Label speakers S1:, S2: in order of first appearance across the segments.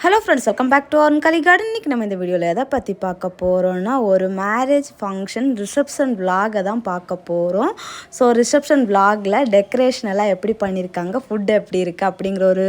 S1: Hello friends, welcome back to ஆர்ன்கலி garden. இன்றைக்கி நம்ம இந்த வீடியோவில் எதை பற்றி பார்க்க போகிறோன்னா, ஒரு மேரேஜ் ஃபங்க்ஷன் ரிசப்ஷன் விலாகை தான் பார்க்க போகிறோம். ஸோ ரிசப்ஷன் விலாகில் டெக்கரேஷன் எல்லாம் எப்படி பண்ணியிருக்காங்க, ஃபுட் எப்படி இருக்குது அப்படிங்கிற ஒரு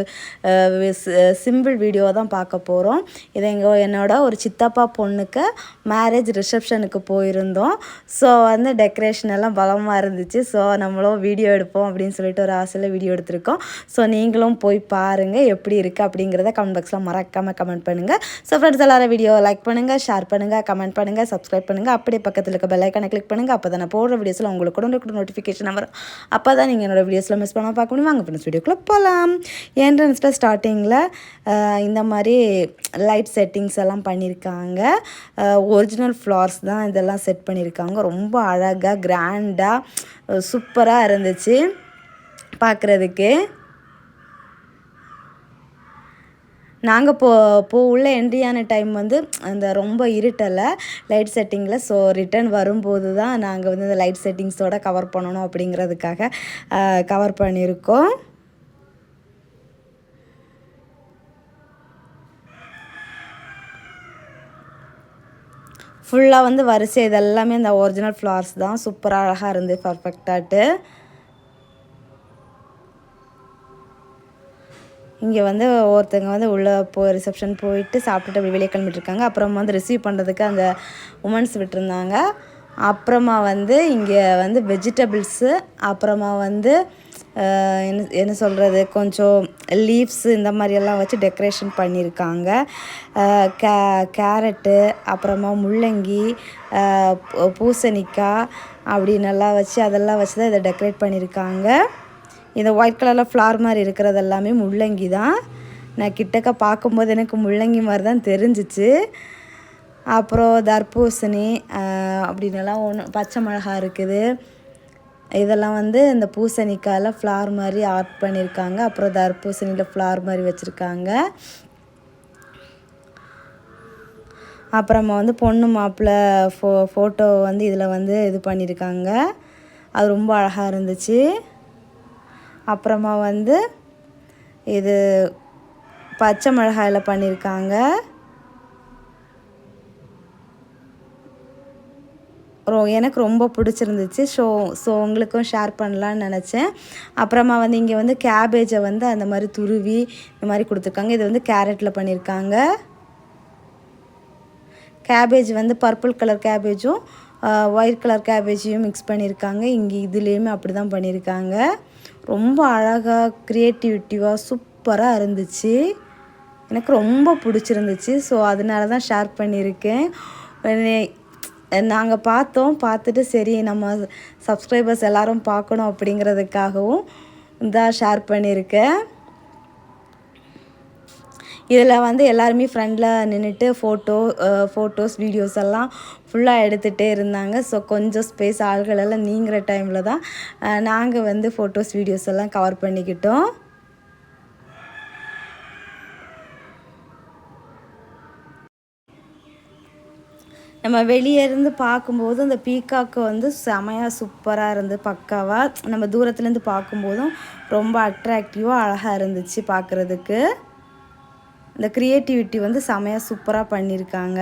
S1: சிம்பிள் வீடியோ தான் பார்க்க போகிறோம். இது என்னோட ஒரு சித்தப்பா பொண்ணுக்கு மேரேஜ் ரிசப்ஷனுக்கு போயிருந்தோம். ஸோ வந்து டெக்கரேஷன் எல்லாம் பலமாக இருந்துச்சு. ஸோ நம்மளும் வீடியோ எடுப்போம் அப்படின்னு சொல்லிட்டு ஒரு ஆசையில் வீடியோ எடுத்திருக்கோம். ஸோ நீங்களும் போய் பாருங்கள் எப்படி இருக்குது அப்படிங்கிறத கமெண்ட் பாக்ஸில் மறக்காமல் கமெண்ட் பண்ணுங்கள். ஸோ ஃப்ரெண்ட்ஸ், எல்லாரும் வீடியோ லைக் பண்ணுங்கள், ஷேர் பண்ணுங்கள், கமெண்ட் பண்ணுங்கள், சப்ஸ்கிரைப் பண்ணுங்கள். அப்படியே பக்கத்தில் இருக்க பெல் ஐக்கானை கிளிக் பண்ணுங்கள். அப்போ தான் நான் போடுற வீடியோஸில் உங்களுக்கு கூட நோட்டிஃபிகேஷன் வரும். அப்போ தான் நீங்கள் என்னோடய வீடியோஸில் மிஸ் பண்ணால் பார்க்க முடியும். வாங்க ஃப்ரெண்ட்ஸ், வீடியோக்குள்ளே போகலாம். என்ட்ரன்ஸில் ஸ்டார்டிங்கில் இந்த மாதிரி லைட் செட்டிங்ஸ் எல்லாம் பண்ணியிருக்காங்க. ஒரிஜினல் ஃப்ளார்ஸ் தான் இதெல்லாம் செட் பண்ணியிருக்காங்க. ரொம்ப அழகாக கிராண்டாக சூப்பராக இருந்துச்சு பார்க்குறதுக்கு. நாங்கள் உள்ளே என்ட்ரியான டைம் வந்து அந்த ரொம்ப இருட்டலை லைட் செட்டிங்கில். ஸோ ரிட்டர்ன் வரும்போது தான் நாங்கள் வந்து இந்த லைட் செட்டிங்ஸோடு கவர் பண்ணணும் அப்படிங்கிறதுக்காக கவர் பண்ணியிருக்கோம். ஃபுல்லாக வந்து வரிசை இதெல்லாமே இந்த ஒரிஜினல் ஃப்ளார்ஸ் தான். சூப்பராக அழகாக இருந்து பர்ஃபெக்டாட்டு. இங்கே வந்து ஒருத்தங்க வந்து உள்ளே ரிசப்ஷன் போயிட்டு சாப்பிட்டுட்டு அப்படி வெளியே கிளம்பிட்டுருக்காங்க. அப்புறமா வந்து ரிசீவ் பண்ணுறதுக்கு அந்த உமன்ஸ் விட்டுருந்தாங்க. அப்புறமா வந்து இங்கே வந்து வெஜிடபிள்ஸு, அப்புறமா வந்து என்ன சொல்கிறது, கொஞ்சம் லீவ்ஸு இந்த மாதிரியெல்லாம் வச்சு டெக்கரேஷன் பண்ணியிருக்காங்க. கேரட்டு, அப்புறமா முள்ளங்கி, பூசணிக்காய் அப்படின்னெல்லாம் வச்சு அதெல்லாம் வச்சு தான் இதை டெக்கரேட் பண்ணியிருக்காங்க. இந்த ஒயிட் கலரில் ஃப்ளார் மாதிரி இருக்கிறது எல்லாமே முள்ளங்கி தான். நான் கிட்டக்க பார்க்கும்போது எனக்கு முள்ளங்கி மாதிரி தான் தெரிஞ்சிச்சு. அப்புறம் தர்பூசணி அப்படின்னெல்லாம் பச்சை மிளகா இருக்குது. இதெல்லாம் வந்து இந்த பூசணிக்காயில் ஃப்ளார் மாதிரி ஆர்ட் பண்ணியிருக்காங்க. அப்புறம் தர்பூசணியில் ஃப்ளார் மாதிரி வச்சுருக்காங்க. அப்புறமா வந்து பொண்ணு மாப்பிள்ளை ஃபோட்டோ வந்து இதில் வந்து இது பண்ணியிருக்காங்க. அது ரொம்ப அழகாக இருந்துச்சு. அப்புறமா வந்து இது பச்சை மிளகாயில் பண்ணியிருக்காங்க. எனக்கு ரொம்ப பிடிச்சிருந்துச்சு. ஸோ உங்களுக்கும் ஷேர் பண்ணலான்னு நினச்சேன். அப்புறமா வந்து இங்கே வந்து கேபேஜை வந்து அந்த மாதிரி துருவி இந்த மாதிரி கொடுத்துருக்காங்க. இது வந்து கேரட்டில் பண்ணியிருக்காங்க. கேபேஜ் வந்து பர்பிள் கலர் கேபேஜும் ஒயிட் கலர் கேபேஜையும் மிக்ஸ் பண்ணியிருக்காங்க. இங்கே இதுலேயுமே அப்படி தான் பண்ணியிருக்காங்க. ரொம்ப அழகாக க்ரியேட்டிவிட்டிவாக சூப்பராக இருந்துச்சு. எனக்கு ரொம்ப பிடிச்சிருந்துச்சு. ஸோ அதனால தான் ஷேர் பண்ணியிருக்கேன். நாங்கள் பார்த்துட்டு சரி நம்ம சப்ஸ்கிரைபர்ஸ் எல்லோரும் பார்க்கணும் அப்படிங்கிறதுக்காகவும் தான் ஷேர் பண்ணியிருக்கேன். இதில் வந்து எல்லாருமே ஃப்ரெண்டில் நின்றுட்டு ஃபோட்டோஸ் வீடியோஸ் எல்லாம் ஃபுல்லாக எடுத்துகிட்டே இருந்தாங்க. ஸோ கொஞ்சம் ஸ்பேஸ் ஆள்கள் எல்லாம் நீங்கிற டைமில் தான் நாங்கள் வந்து ஃபோட்டோஸ் வீடியோஸ் எல்லாம் கவர் பண்ணிக்கிட்டோம். நம்ம வெளியே இருந்து பார்க்கும்போது அந்த பீகாக்கு வந்து செமையாக சூப்பராக இருந்து பக்காவாக நம்ம தூரத்துலேருந்து பார்க்கும்போதும் ரொம்ப அட்ராக்டிவாக அழகாக இருந்துச்சு பார்க்குறதுக்கு. இந்த க்ரியேட்டிவிட்டி வந்து செமையாக சூப்பராக பண்ணியிருக்காங்க.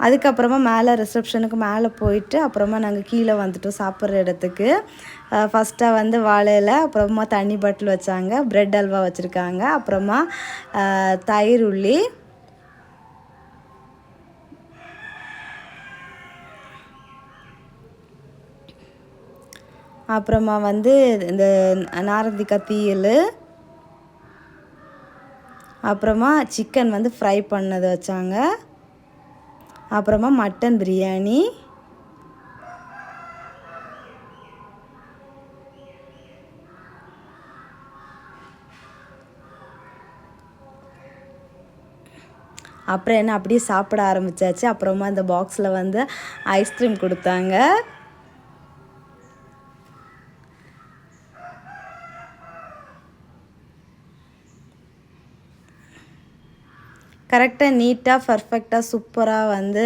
S1: அதுக்கப்புறமா மேலே ரிசப்ஷனுக்கு மேலே போயிட்டு அப்புறமா நாங்கள் கீழே வந்துட்டோம் சாப்பிட்ற இடத்துக்கு. ஃபஸ்ட்டாக வந்து வாழையில், அப்புறமா தண்ணி பாட்டில் வச்சாங்க, ப்ரெட் அல்வா வச்சுருக்காங்க, அப்புறமா தயிர் உள்ளி, அப்புறமா வந்து இந்த நாரந்திக்காய் தீயல், அப்புறமா சிக்கன் வந்து ஃப்ரை பண்ணது வச்சாங்க, அப்புறமா மட்டன் பிரியாணி, அப்புறம் என்ன அப்படியே சாப்பிட ஆரம்பித்தாச்சு. அப்புறமா இந்த பாக்ஸில் வந்து ஐஸ்கிரீம் கொடுத்தாங்க. கரெக்டாக நீட்டாக பர்ஃபெக்டாக சூப்பராக வந்து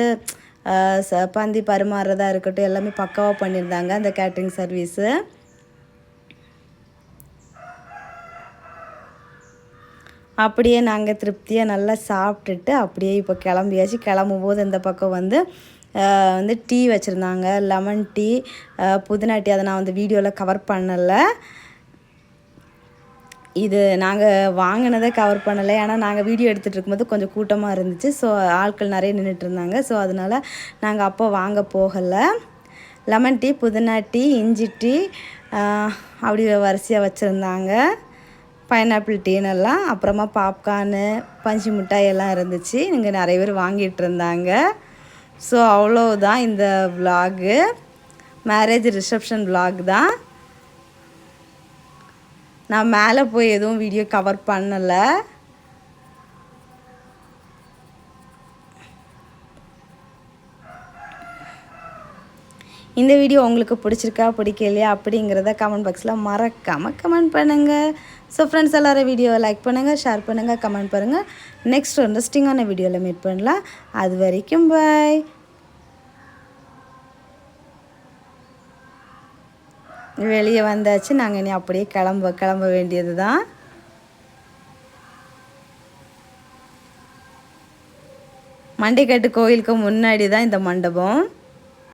S1: பந்தி பரிமாறுறதா இருக்கட்டும் எல்லாமே பக்காவாக பண்ணியிருந்தாங்க அந்த கேட்ரிங் சர்வீஸு. அப்படியே நாங்கள் திருப்தியாக நல்லா சாப்பிட்டுட்டு அப்படியே இப்போ கிளம்பியாச்சு. கிளம்பும்போது இந்த பக்கம் வந்து டீ வச்சுருந்தாங்க, லெமன் டீ, புதினா டீ. அதை நான் வந்து வீடியோவில் கவர் பண்ணலை. இது நாங்கள் வாங்கினதை கவர் பண்ணலை, ஏன்னா நாங்கள் வீடியோ எடுத்துகிட்டு இருக்கும்போது கொஞ்சம் கூட்டமாக இருந்துச்சு. ஸோ ஆட்கள் நிறைய நின்றுட்டு இருந்தாங்க. ஸோ அதனால் நாங்கள் அப்போ வாங்க போகலை. லெமன் டீ, புதினா டீ, இஞ்சி டீ அப்படி வரிசையாக வச்சுருந்தாங்க. பைனாப்பிள் டீனெல்லாம், அப்புறமா பாப்கார்னு, பஞ்சு மிட்டாய் எல்லாம் இருந்துச்சு. இங்கே நிறைய பேர் வாங்கிட்டு இருந்தாங்க. ஸோ அவ்வளோதான் இந்த விலாகு, மேரேஜ் ரிசப்ஷன் விலாக் தான். நான் மேலே போய் எதுவும் வீடியோ கவர் பண்ணலை. இந்த வீடியோ உங்களுக்கு பிடிச்சிருக்கா பிடிக்கலையா அப்படிங்கிறத கமெண்ட் பாக்ஸில் மறக்காமல் கமெண்ட் பண்ணுங்கள். ஸோ ஃப்ரெண்ட்ஸ், எல்லோரும் வீடியோவை லைக் பண்ணுங்கள், ஷேர் பண்ணுங்கள், கமெண்ட் பண்ணுங்கள். நெக்ஸ்ட் இன்ட்ரெஸ்டிங்கான வீடியோவில் மீட் பண்ணலாம். அது வரைக்கும் பாய். வெளியே வந்தாச்சு. நாங்கள் இனி அப்படியே கிளம்ப வேண்டியது தான். மண்டைக்கட்டு கோயிலுக்கு முன்னாடி தான் இந்த மண்டபம்.